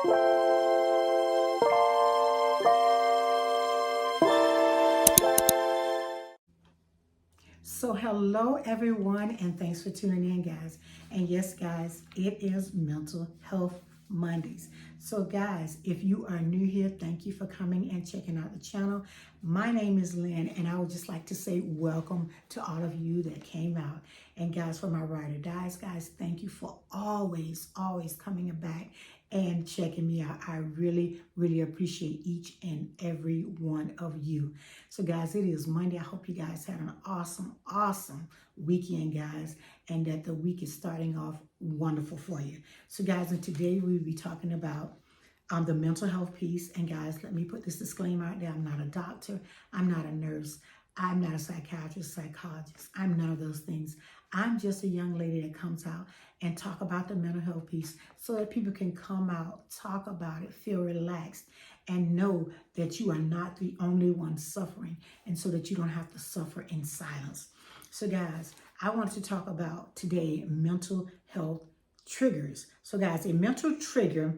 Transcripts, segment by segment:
So hello everyone, and thanks for tuning in, guys. And yes, guys, it is Mental Health Mondays. So guys, if you are new here, thank you for coming and checking out the channel. My name is Lynn, and I would just like to say welcome to all of you that came out. And guys, for my ride or dies, guys, thank you for always coming back and checking me out. I really appreciate each and every one of you. So guys, it is Monday. I hope you guys had an awesome weekend, guys, and that the week is starting off wonderful for you. So guys, and today we'll be talking about the mental health piece. And guys, let me put this disclaimer out there. I'm not a doctor. I'm not a nurse. I'm not a psychiatrist, psychologist. I'm none of those things. I'm just a young lady that comes out and talk about the mental health piece so that people can come out, talk about it, feel relaxed, and know that you are not the only one suffering, and so that you don't have to suffer in silence. So guys, I want to talk about today mental health triggers. So guys, a mental trigger,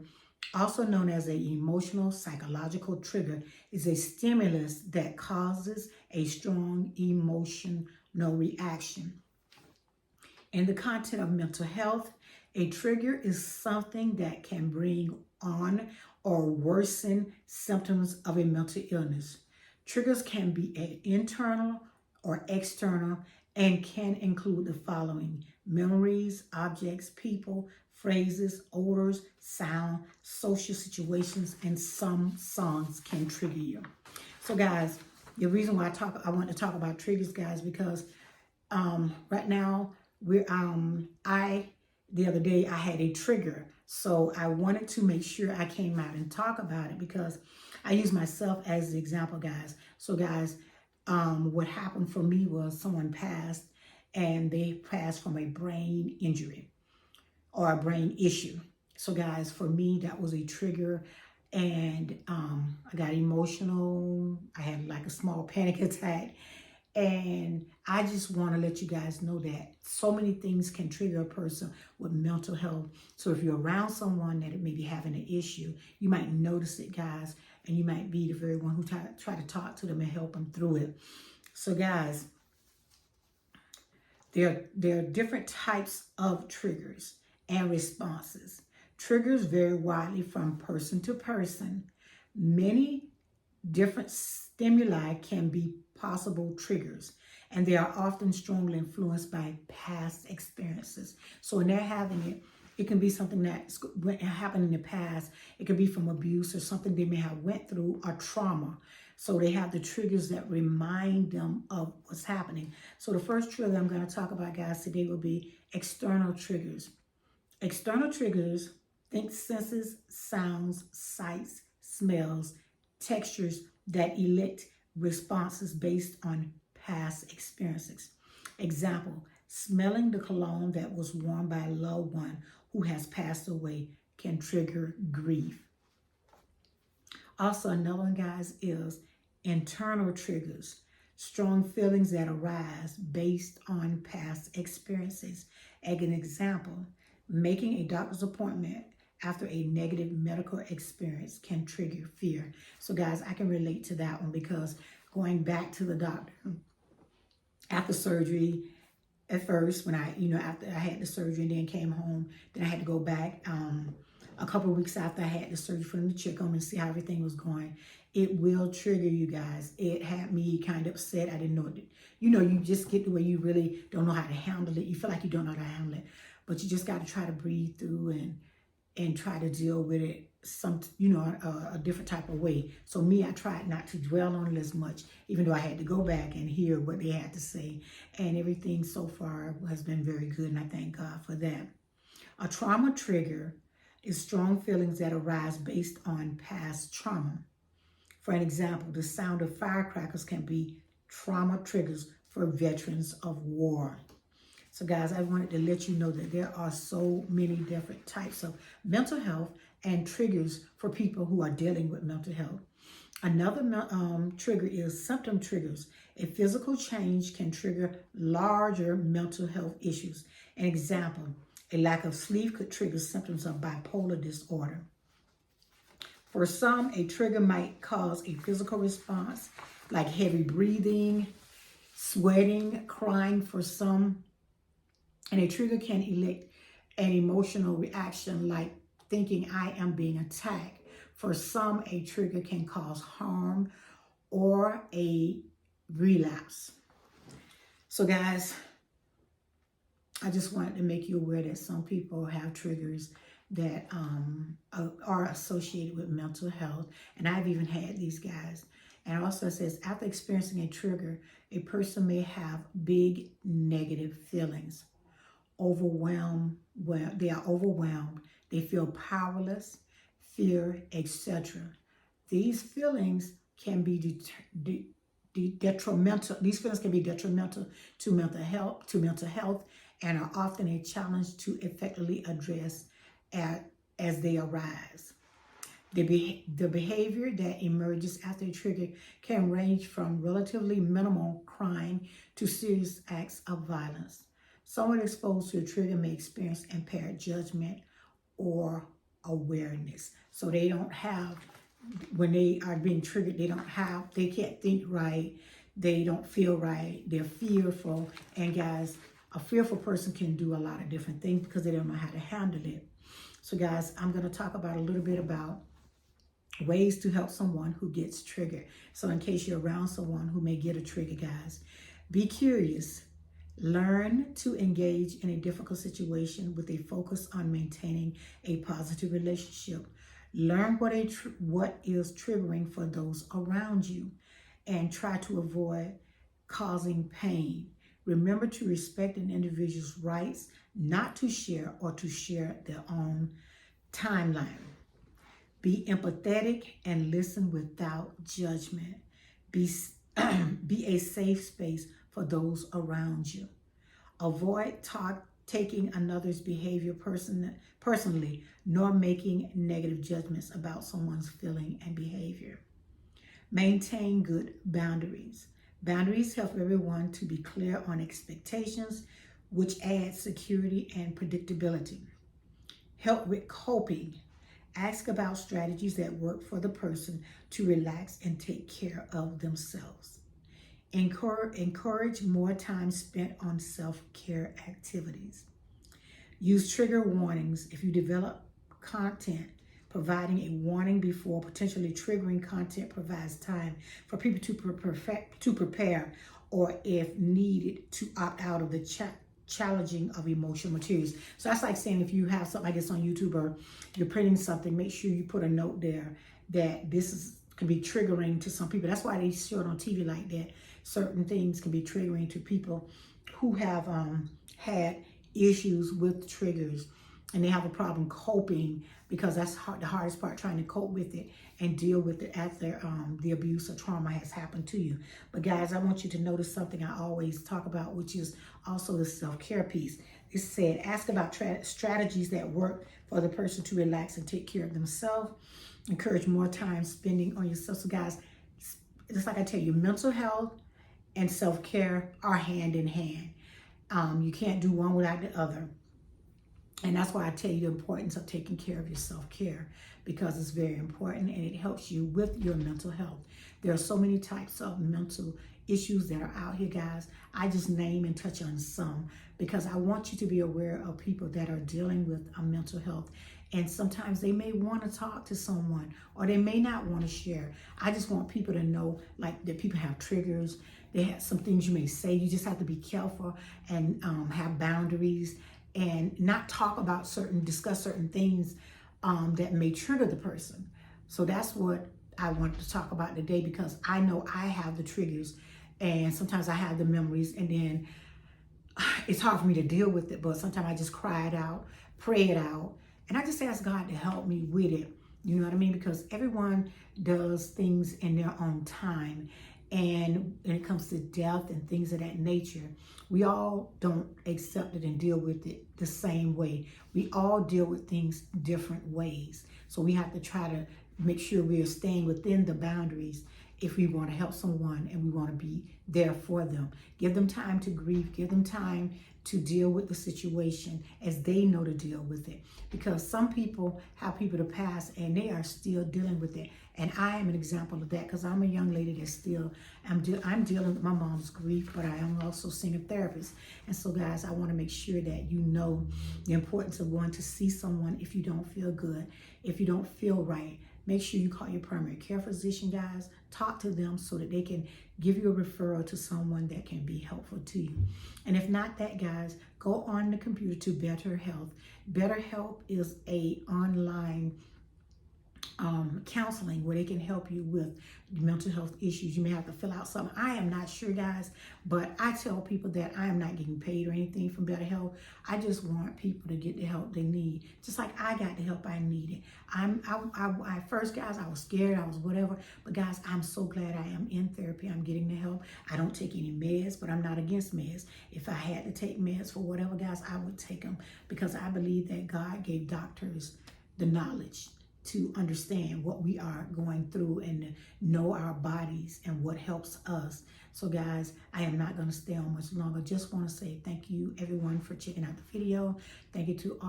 also known as an emotional psychological trigger, is a stimulus that causes a strong emotional reaction. In the content of mental health, a trigger is something that can bring on or worsen symptoms of a mental illness. Triggers can be internal or external and can include the following: memories, objects, people, phrases, odors, sound, social situations, and some songs can trigger you. So guys, the reason why I want to talk about triggers, guys, because right now the other day I had a trigger. So I wanted to make sure I came out and talk about it because I use myself as the example, guys. So guys, what happened for me was someone passed, and they passed from a brain injury or a brain issue. So guys, for me, that was a trigger, and I got emotional. I had like a small panic attack. And I just want to let you guys know that so many things can trigger a person with mental health. So if you're around someone that may be having an issue, you might notice it, guys, and you might be the very one who try to talk to them and help them through it. So guys, there are different types of triggers and responses. Triggers vary widely from person to person. Many different stimuli can be possible triggers, and they are often strongly influenced by past experiences. So when they're having it, it can be something that happened in the past. It could be from abuse or something they may have went through, or trauma. So they have the triggers that remind them of what's happening. So the first trigger I'm going to talk about, guys, today will be external triggers. External triggers: think senses, sounds, sights, smells, textures that elicit responses based on past experiences. Example: smelling the cologne that was worn by a loved one who has passed away can trigger grief. Also, another one, guys, is internal triggers: strong feelings that arise based on past experiences. As an example, making a doctor's appointment after a negative medical experience can trigger fear. So guys, I can relate to that one because going back to the doctor after surgery, at first when after I had the surgery and then came home, then I had to go back a couple of weeks after I had the surgery for them to check on me and see how everything was going. It will trigger you, guys. It had me kind of upset. I didn't know it. You just get to where you really don't know how to handle it. You feel like you don't know how to handle it, but you just got to try to breathe through and try to deal with it a different type of way. So me, I tried not to dwell on it as much, even though I had to go back and hear what they had to say. And everything so far has been very good, and I thank God for that. A trauma trigger is strong feelings that arise based on past trauma. For an example, the sound of firecrackers can be trauma triggers for veterans of war. So guys, I wanted to let you know that there are so many different types of mental health and triggers for people who are dealing with mental health. Another trigger is symptom triggers. A physical change can trigger larger mental health issues. An example: a lack of sleep could trigger symptoms of bipolar disorder. For some, a trigger might cause a physical response like heavy breathing, sweating, crying for some. And a trigger can elicit an emotional reaction like thinking I am being attacked. For some, a trigger can cause harm or a relapse. So guys, I just wanted to make you aware that some people have triggers that are associated with mental health. And I've even had these guys. And it also says, after experiencing a trigger, a person may have big negative feelings. Overwhelmed, well, they are overwhelmed. They feel powerless, fear, etc. These feelings can be detrimental. These feelings can be detrimental to mental health, and are often a challenge to effectively address as they arise. The behavior that emerges after a trigger can range from relatively minimal crime to serious acts of violence. Someone exposed to a trigger may experience impaired judgment or awareness. So they don't have, when they are being triggered, they can't think right, they don't feel right, they're fearful. And guys, a fearful person can do a lot of different things because they don't know how to handle it. So guys, I'm going to talk about a little bit about ways to help someone who gets triggered. So in case you're around someone who may get a trigger, guys, be curious. Learn to engage in a difficult situation with a focus on maintaining a positive relationship. Learn what is triggering for those around you and try to avoid causing pain. Remember to respect an individual's rights not to share or to share their own timeline. Be empathetic and listen without judgment. Be a safe space for those around you. Avoid taking another's behavior personally, nor making negative judgments about someone's feeling and behavior. Maintain good boundaries. Boundaries help everyone to be clear on expectations, which adds security and predictability. Help with coping. Ask about strategies that work for the person to relax and take care of themselves. Encourage more time spent on self-care activities. Use trigger warnings if you develop content. Providing a warning before potentially triggering content provides time for people to prepare, or if needed, to opt out of the challenging of emotional materials. So that's like saying if you have something like this on YouTube or you're printing something, make sure you put a note there that can be triggering to some people. That's why they show it on TV like that. Certain things can be triggering to people who have had issues with triggers, and they have a problem coping, because that's the hardest part, trying to cope with it and deal with it after the abuse or trauma has happened to you. But guys, I want you to notice something I always talk about, which is also the self-care piece. It said, ask about strategies that work for the person to relax and take care of themselves. Encourage more time spending on yourself. So guys, just like I tell you, mental health and self-care are hand in hand. You can't do one without the other. And that's why I tell you the importance of taking care of your self-care, because it's very important and it helps you with your mental health. There are so many types of mental issues that are out here, guys. I just name and touch on some because I want you to be aware of people that are dealing with mental health. And sometimes they may want to talk to someone or they may not want to share. I just want people to know, like, that people have triggers. They have some things you may say. You just have to be careful and have boundaries and not discuss certain things that may trigger the person. So that's what I wanted to talk about today, because I know I have the triggers and sometimes I have the memories, and then it's hard for me to deal with it, but sometimes I just cry it out, pray it out, and I just ask God to help me with it. You know what I mean? Because everyone does things in their own time. And when it comes to death and things of that nature, we all don't accept it and deal with it the same way. We all deal with things different ways. So we have to try to make sure we are staying within the boundaries if we want to help someone and we want to be there for them. Give them time to grieve. Give them time to deal with the situation as they know to deal with it. Because some people have people to pass and they are still dealing with it. And I am an example of that because I'm a young lady that still, I'm dealing with my mom's grief, but I am also seeing a therapist. And so guys, I want to make sure that you know the importance of going to see someone if you don't feel good, if you don't feel right. Make sure you call your primary care physician, guys. Talk to them so that they can give you a referral to someone that can be helpful to you. And if not that, guys, go on the computer to BetterHelp. BetterHelp is a online counseling where they can help you with mental health issues. You may have to fill out something. I am not sure, guys, but I tell people that I am not getting paid or anything from BetterHelp. I just want people to get the help they need, just like I got the help I needed. I first, guys, I was scared, I was whatever, but guys, I'm so glad I am in therapy. I'm getting the help. I don't take any meds, but I'm not against meds. If I had to take meds for whatever, guys, I would take them because I believe that God gave doctors the knowledge to understand what we are going through and know our bodies and what helps us. So guys, I am not going to stay on much longer. Just want to say thank you everyone for checking out the video. Thank you to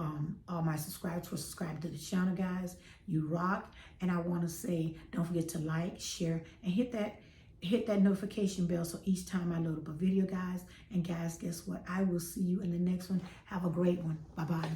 all my subscribers for subscribing to the channel, guys. You rock. And I want to say don't forget to like, share, and hit that notification bell so each time I load up a video, guys. And guys, guess what? I will see you in the next one. Have a great one. Bye-bye.